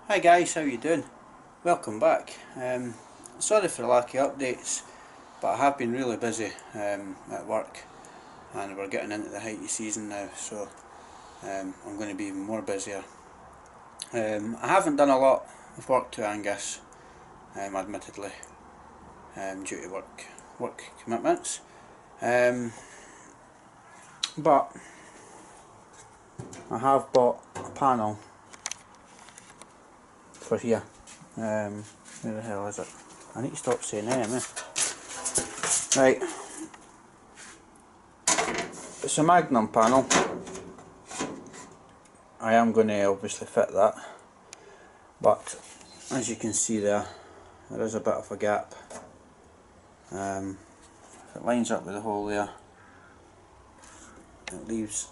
Hi guys, how you doing? Welcome back. Sorry for the lack of updates, but I have been really busy at work, and we're getting into the height of season now, so I'm going to be even more busier. I haven't done a lot of work to Angus, admittedly, due to work commitments. But I have bought a panel for here. Where the hell is it? I need to stop saying eh? Right, it's a Magnum panel. I am going to obviously fit that, but as you can see there is a bit of a gap. If it lines up with the hole there, it leaves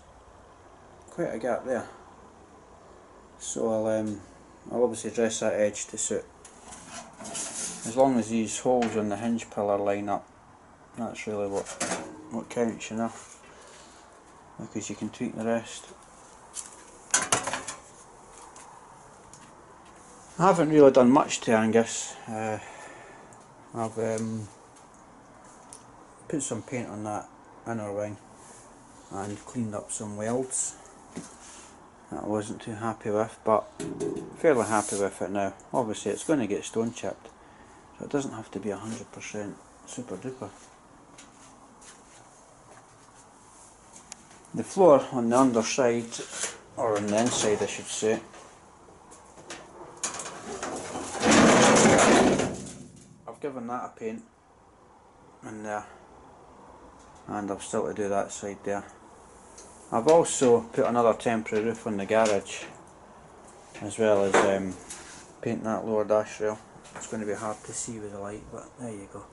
quite a gap there. So I'll obviously dress that edge to suit. As long as these holes on the hinge pillar line up, that's really what counts, you know, because you can tweak the rest. I haven't really done much to Angus. I've put some paint on that inner wing and cleaned up some welds that I wasn't too happy with, but fairly happy with it now. Obviously it's going to get stone chipped, so it doesn't have to be 100% super duper. The floor on the underside, or on the inside I should say, I've given that a paint in there, and I've still to do that side there. I've also put another temporary roof on the garage, as well as painting that lower dash rail. It's going to be hard to see with the light, but there you go.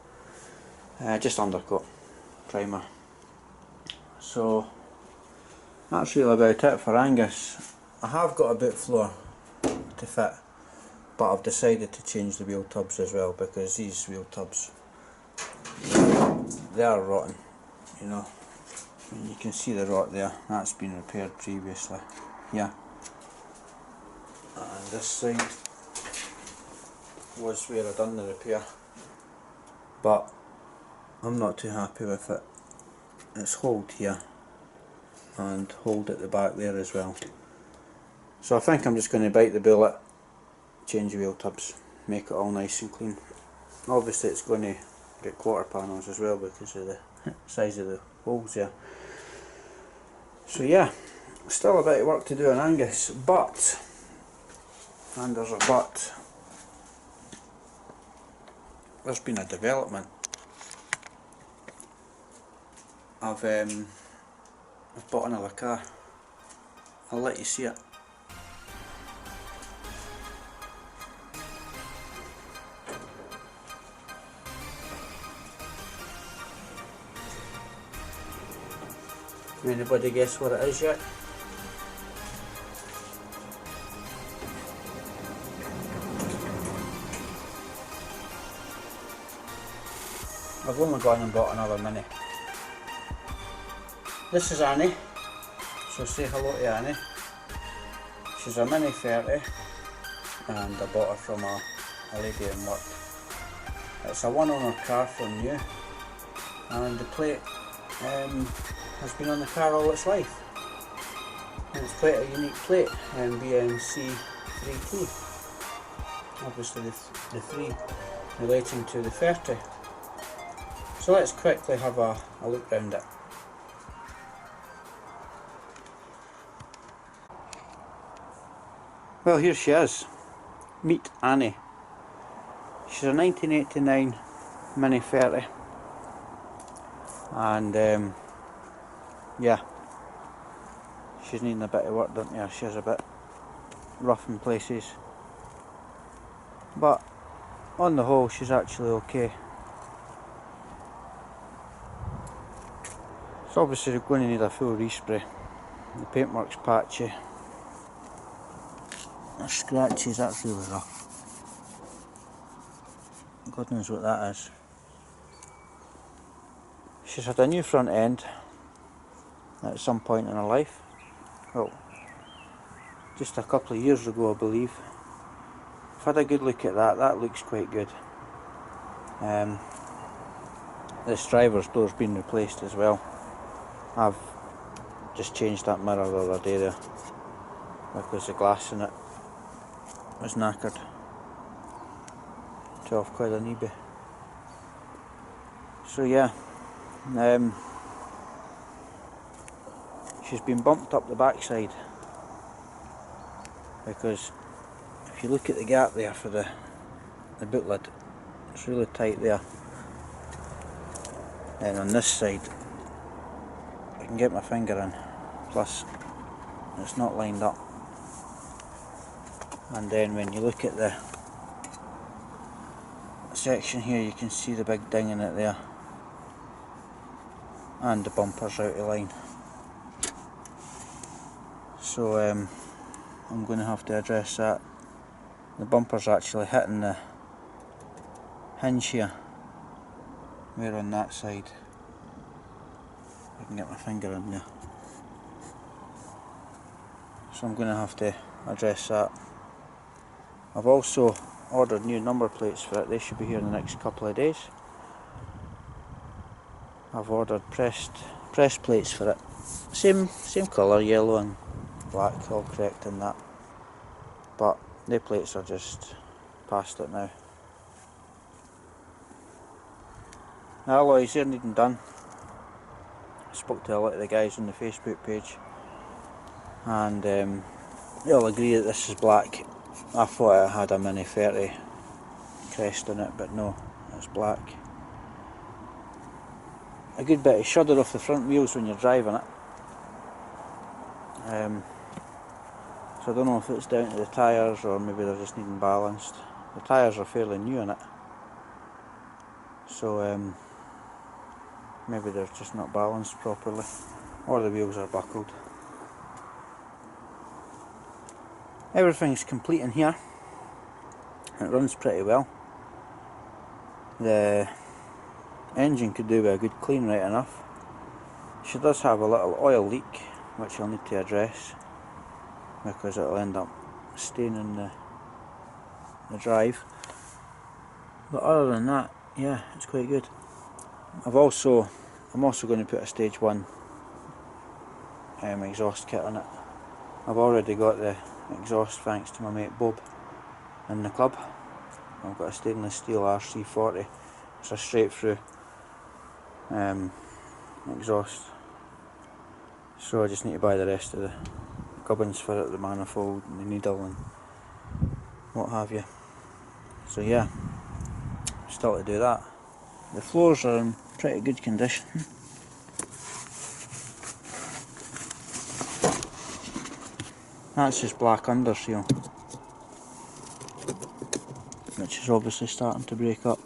Just undercoat, primer. So that's really about it for Angus. I have got a boot floor to fit, but I've decided to change the wheel tubs as well, because these wheel tubs, they are rotten, you know. And you can see the rot there, that's been repaired previously. Yeah. And this side was where I done the repair, but I'm not too happy with it. It's holed here and holed at the back there as well. So I think I'm just going to bite the bullet, change the wheel tubs, make it all nice and clean. Obviously it's going to get quarter panels as well because of the size of the holes there. So yeah, still a bit of work to do on Angus, but, and there's a but, there's been a development. I've bought another car. I'll let you see it. Anybody guess what it is yet? I've only gone and bought another Mini. This is Annie, so say hello to Annie. She's a Mini 30, and I bought her from a lady in work. It's a one owner car from new, and the plate has been on the car all its life. And it's quite a unique plate, BMC 3T. Obviously the 3 relating to the 30. So let's quickly have a look round it. Well, here she is. Meet Annie. She's a 1989 Mini 30. And yeah, she's needing a bit of work, don't you? She's a bit rough in places, but on the whole she's actually okay. So obviously we're going to need a full respray. The paintwork's patchy. The scratches, that's really rough. God knows what that is. She's had a new front end at some point in her life. Well, just a couple of years ago I believe. I've had a good look at that. That looks quite good. This driver's door's been replaced as well. I've just changed that mirror the other day there because the glass in it was knackered. £12 on eBay. So yeah, she's been bumped up the backside because if you look at the gap there for the boot lid, it's really tight there. And on this side I can get my finger in, plus it's not lined up. And then when you look at the section here, you can see the big ding in it there, and the bumper's out of line. So I'm going to have to address that. The bumper's actually hitting the hinge here, where on that side I can get my finger in there. So I'm going to have to address that. I've also ordered new number plates for it. They should be here in the next couple of days. I've ordered pressed plates for it. Same colour, yellow and black, all correct in that. But the plates are just past it now. The alloys, they're needing done. I spoke to a lot of the guys on the Facebook page, and they all agree that this is black. I thought it had a Mini 30 crest on it, but no, it's black. A good bit of shudder off the front wheels when you're driving it. So I don't know if it's down to the tyres or maybe they're just needing balanced. The tyres are fairly new in it, so maybe they're just not balanced properly, or the wheels are buckled. Everything's complete in here. It runs pretty well. The engine could do with a good clean right enough. She does have a little oil leak which I'll need to address because it'll end up staining the drive. But other than that, yeah, it's quite good. I'm also going to put a stage 1 exhaust kit on it. I've already got the exhaust thanks to my mate Bob in the club. I've got a stainless steel RC40. It's a straight through exhaust. So I just need to buy the rest of the gubbins for it, the manifold and the needle and what have you. So yeah, still to do that. The floors are in pretty good condition. That's just black underseal, which is obviously starting to break up,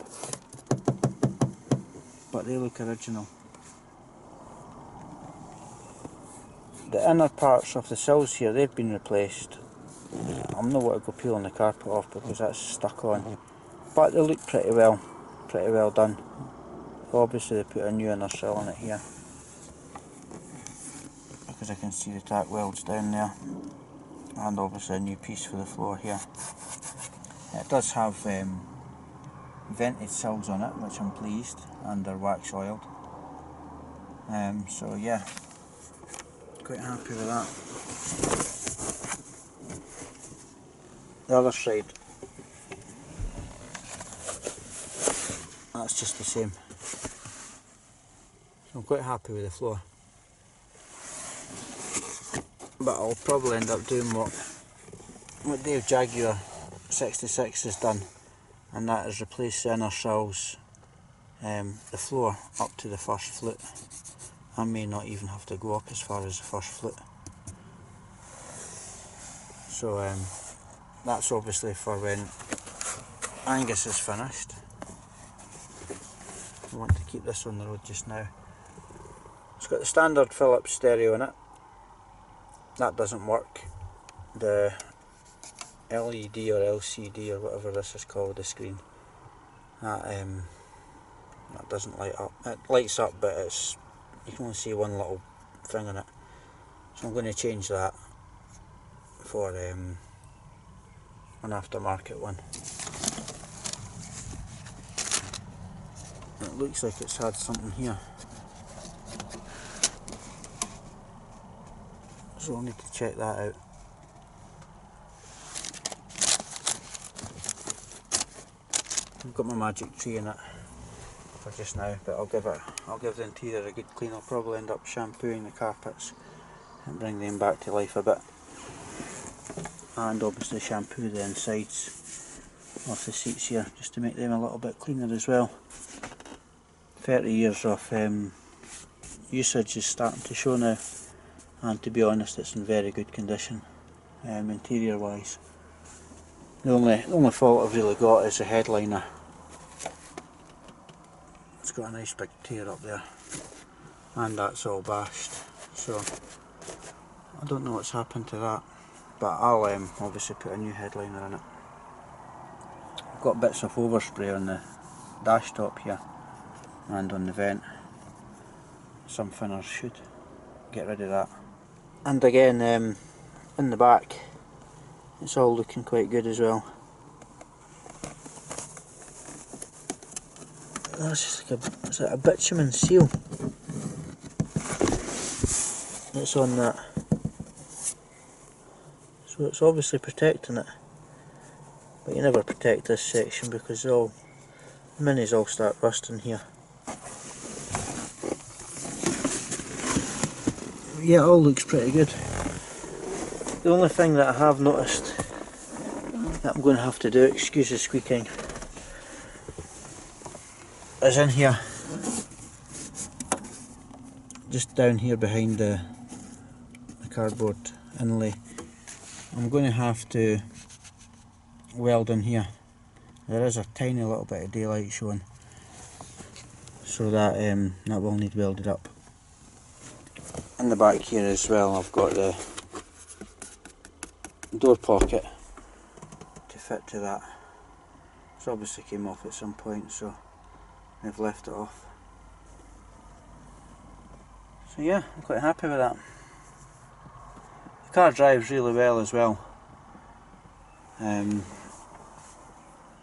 but they look original. The inner parts of the sills here, they've been replaced. I'm not going to go peeling the carpet off because that's stuck on, but they look pretty well done. Obviously they put a new inner sill on it here, because I can see the tack welds down there, and obviously a new piece for the floor here. It does have vented sills on it, which I'm pleased, and they're wax oiled. So yeah, quite happy with that. The other side, that's just the same. So I'm quite happy with the floor. But I'll probably end up doing what Dave Jaguar 66 has done, and that is replace the inner sills, the floor up to the first foot. I may not even have to go up as far as the first foot. So that's obviously for when Angus is finished. I want to keep this on the road just now. It's got the standard Philips stereo in it. That doesn't work. The LED or LCD or whatever this is called, the screen, that doesn't light up. It lights up, but you can only see one little thing on it. So I'm going to change that for an aftermarket one. It looks like it's had something here, so I'll need to check that out. I've got my magic tree in it for just now, but I'll give the interior a good clean. I'll probably end up shampooing the carpets and bring them back to life a bit, and obviously shampoo the insides of the seats here just to make them a little bit cleaner as well. 30 years of usage is starting to show now, and to be honest, it's in very good condition interior wise. The only fault I've really got is the headliner. It's got a nice big tear up there, and that's all bashed, so I don't know what's happened to that, but I'll obviously put a new headliner in it. I've got bits of overspray on the dash top here and on the vent. Some thinners should get rid of that. And again, in the back, it's all looking quite good as well. That's just like is it a bitumen seal that's on that? So it's obviously protecting it, but you never protect this section because the minis all start rusting here. Yeah, it all looks pretty good. The only thing that I have noticed that I'm going to have to do, excuse the squeaking, is in here, just down here behind the cardboard inlay. I'm going to have to weld in here. There is a tiny little bit of daylight showing, so that that will need welded up. In the back here as well, I've got the door pocket to fit to that. It's obviously came off at some point, so I've left it off. So yeah, I'm quite happy with that. The car drives really well as well.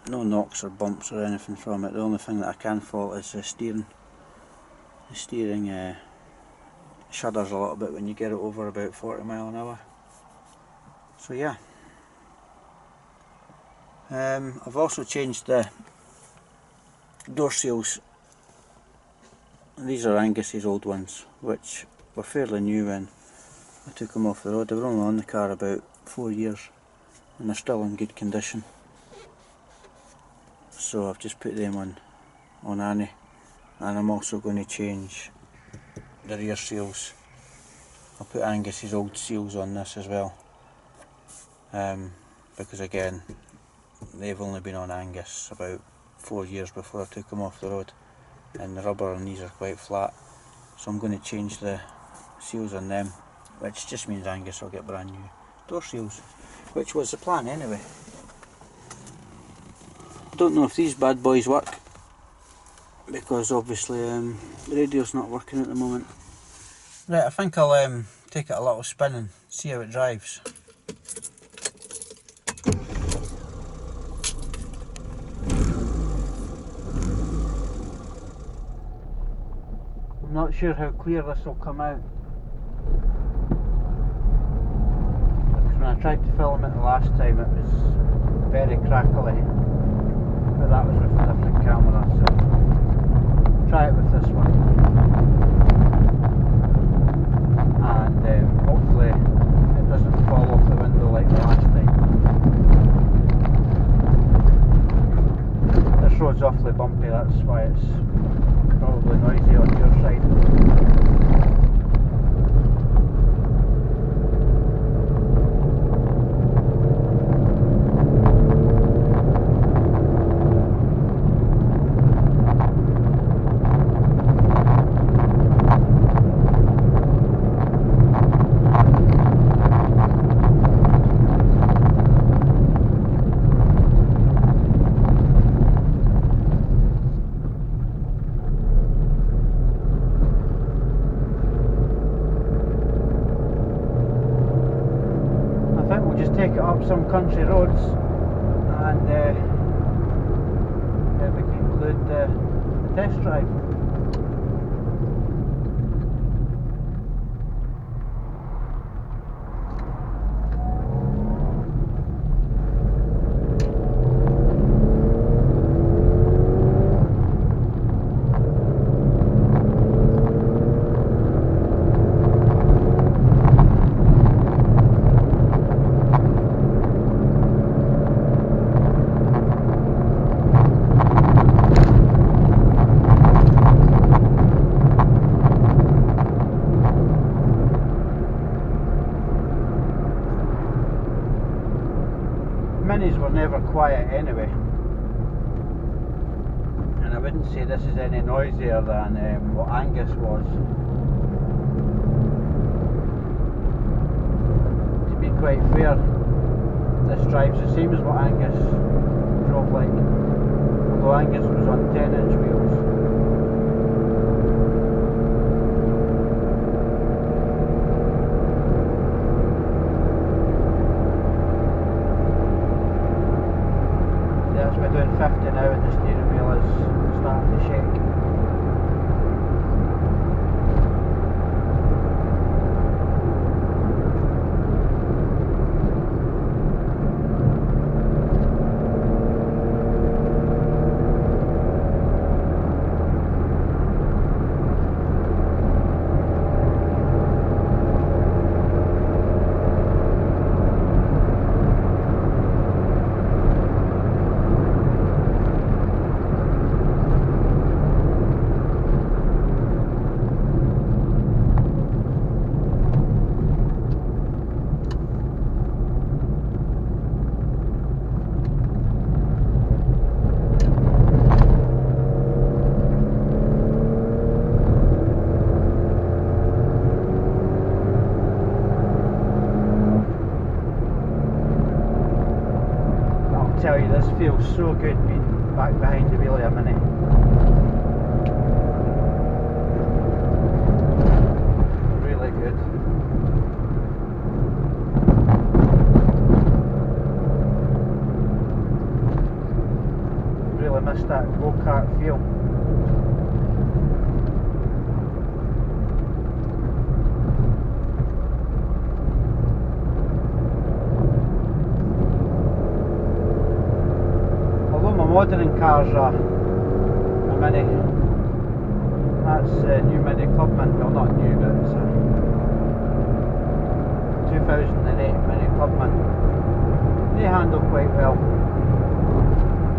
No knocks or bumps or anything from it. The only thing that I can fault is the steering. The steering shudders a little bit when you get it over about 40 mile an hour. So yeah. I've also changed the door seals. These are Angus's old ones, which were fairly new when I took them off the road. They were only on the car about 4 years and they're still in good condition. So I've just put them on Annie, and I'm also going to change the rear seals. I'll put Angus's old seals on this as well, because again, they've only been on Angus about 4 years before I took them off the road, and the rubber on these are quite flat, so I'm going to change the seals on them, which just means Angus will get brand new door seals, which was the plan anyway. Don't know if these bad boys work, because obviously the radio's not working at the moment. Right, I think I'll take it a little spin and see how it drives. I'm not sure how clear this will come out, because when I tried to film it the last time it was very crackly, but that was with a different camera, so try it with this one, and hopefully it doesn't fall off the window like the last time. This road's awfully bumpy, that's why it's probably noisy on your side. Take it up some country roads test drive. Minis were never quiet anyway, and I wouldn't say this is any noisier than what Angus was. To be quite fair, this drives the same as what Angus drove like, although Angus was on 10-inch wheels. We're doing 50 now and the steering wheel is starting to shake. Tell you, this feels so good being back behind the wheel of a Mini. Really good. Really missed that go-kart feel. Modern cars are a Mini. That's a new Mini Clubman. Well, not new, but it's a 2008 Mini Clubman. They handle quite well,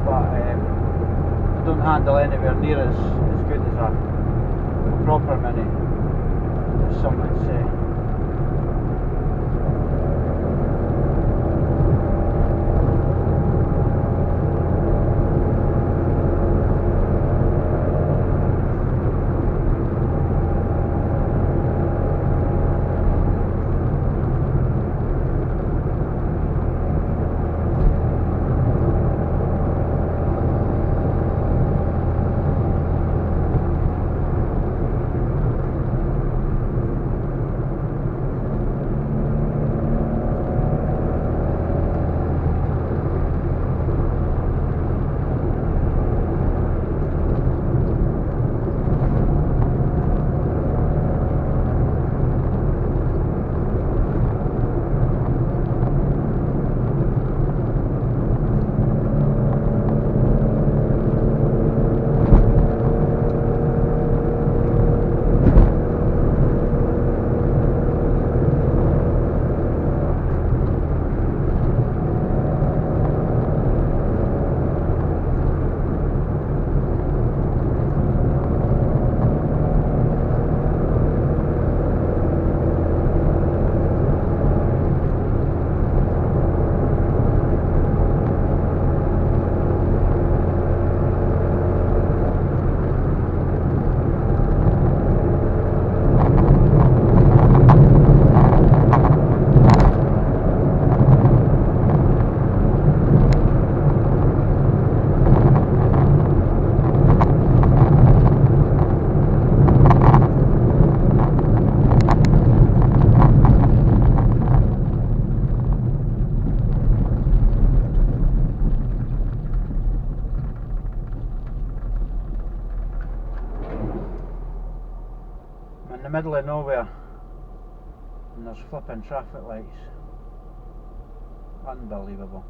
but they don't handle anywhere near as good as a proper Mini, as some would say. in the middle of nowhere and there's flipping traffic lights. Unbelievable.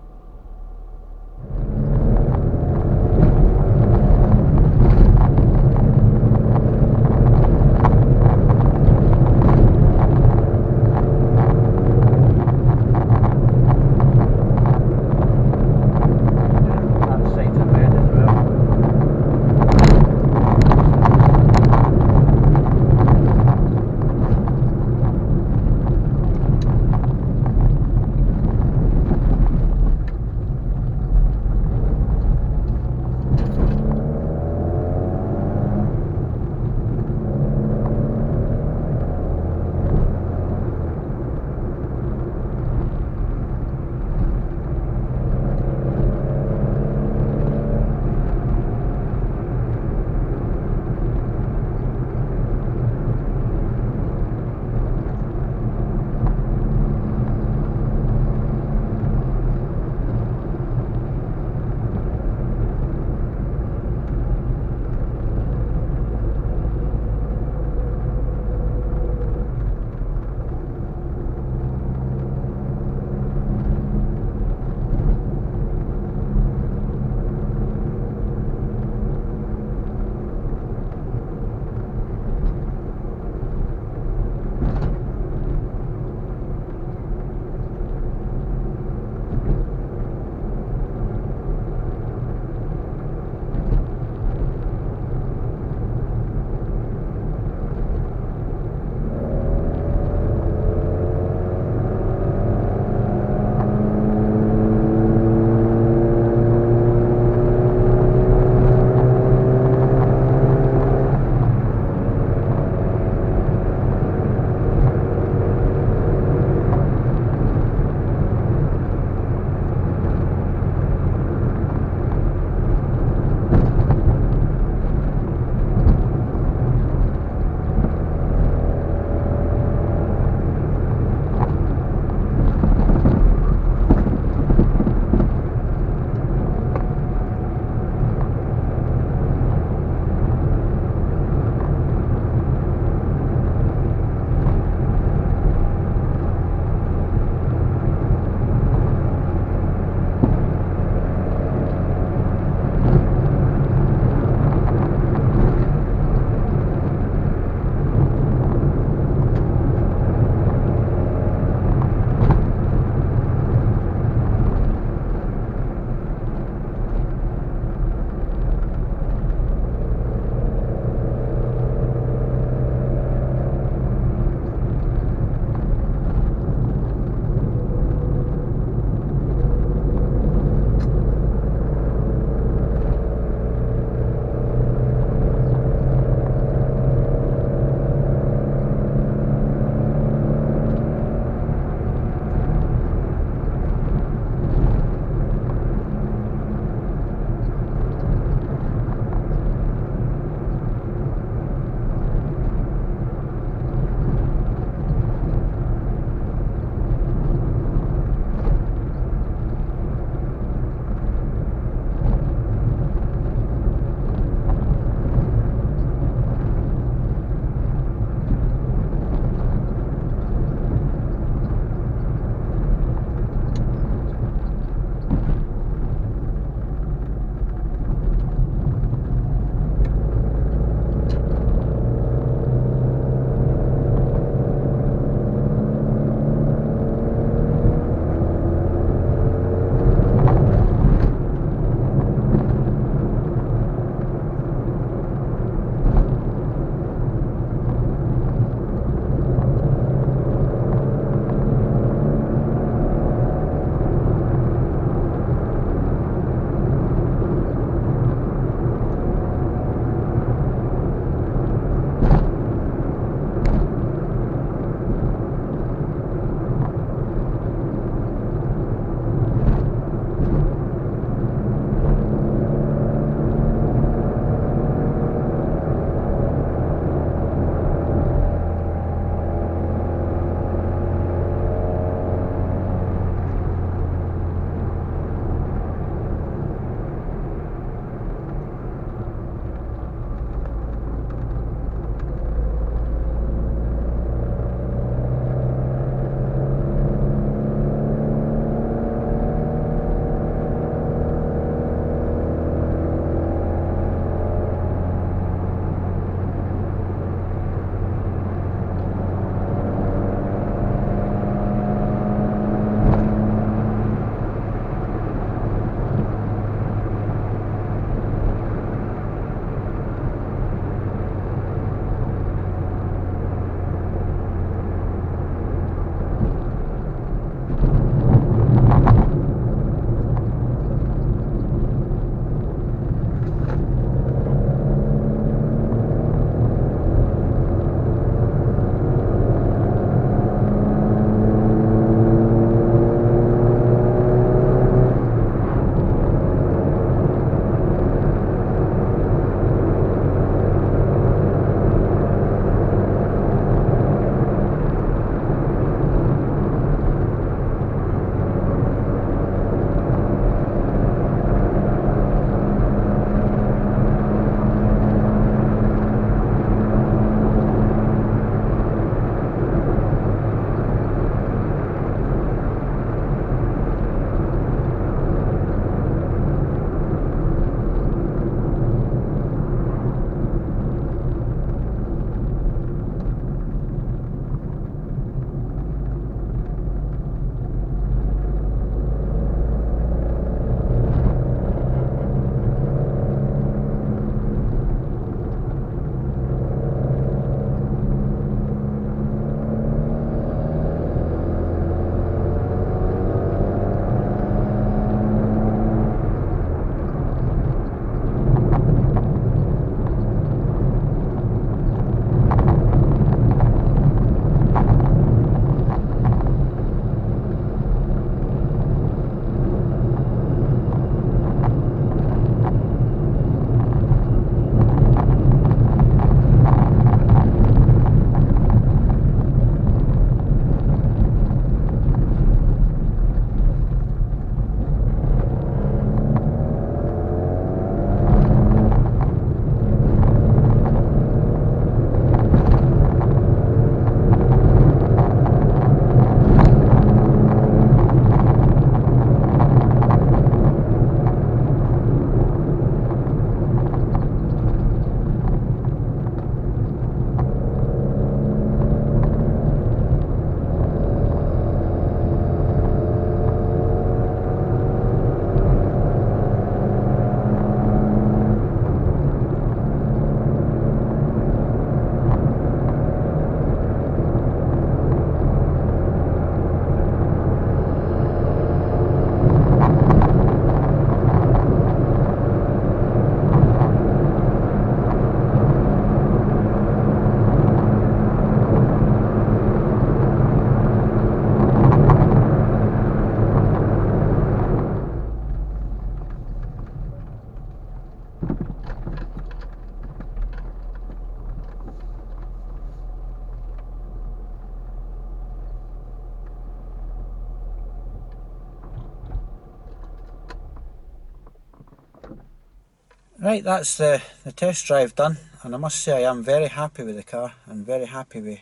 Right, that's the test drive done, and I must say I am very happy with the car and very happy with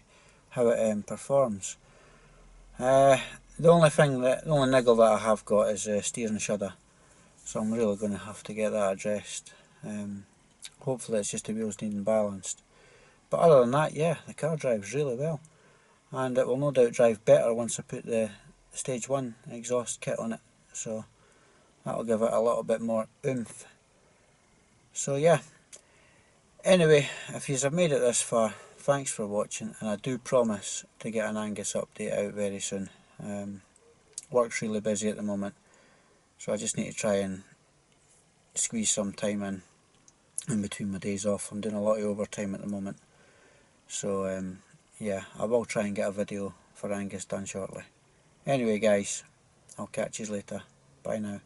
how it performs. The only niggle that I have got is a steering shudder, so I'm really going to have to get that addressed. Hopefully it's just the wheels needing balanced. But other than that, yeah, the car drives really well, and it will no doubt drive better once I put the Stage 1 exhaust kit on it, so that'll give it a little bit more oomph. So yeah, anyway, if you have made it this far, thanks for watching, and I do promise to get an Angus update out very soon. Work's really busy at the moment, so I just need to try and squeeze some time in between my days off. I'm doing a lot of overtime at the moment, so yeah, I will try and get a video for Angus done shortly. Anyway guys, I'll catch you later. Bye now.